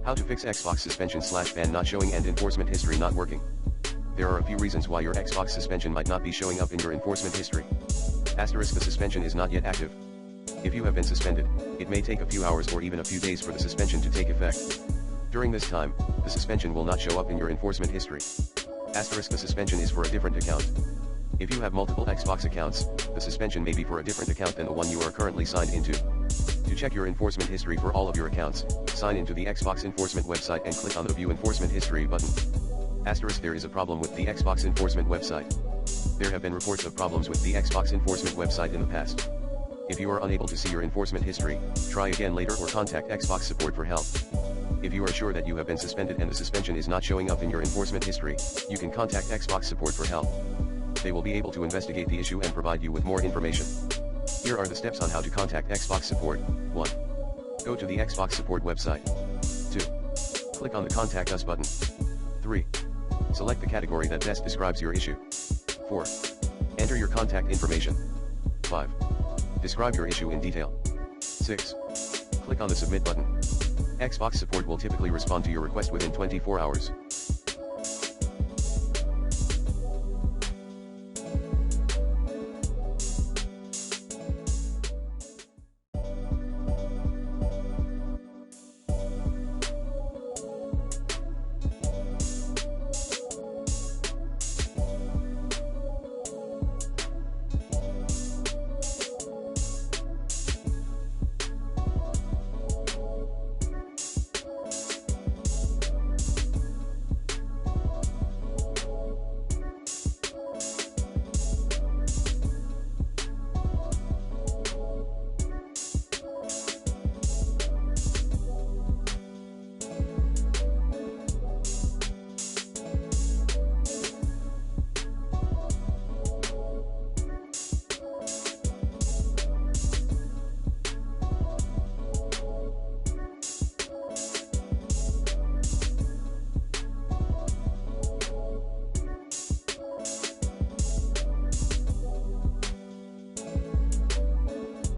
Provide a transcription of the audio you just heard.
How to fix Xbox suspension/ban not showing and enforcement history not working. There are a few reasons why your Xbox suspension might not be showing up in your enforcement history. Asterisk, the suspension is not yet active. If you have been suspended, it may take a few hours or even a few days for the suspension to take effect. During this time, the suspension will not show up in your enforcement history. Asterisk, the suspension is for a different account. If you have multiple Xbox accounts, the suspension may be for a different account than the one you are currently signed into. To check your enforcement history for all of your accounts, sign into the Xbox enforcement website and click on the View Enforcement History button. Asterisk, there is a problem with the Xbox enforcement website. There have been reports of problems with the Xbox enforcement website in the past. If you are unable to see your enforcement history, try again later or contact Xbox support for help. If you are sure that you have been suspended and the suspension is not showing up in your enforcement history, you can contact Xbox support for help. They will be able to investigate the issue and provide you with more information. Here are the steps on how to contact Xbox support. 1. Go to the Xbox support website. 2. Click on the Contact Us button. 3. Select the category that best describes your issue. 4. Enter your contact information. 5. Describe your issue in detail. 6. Click on the Submit button. Xbox support will typically respond to your request within 24 hours.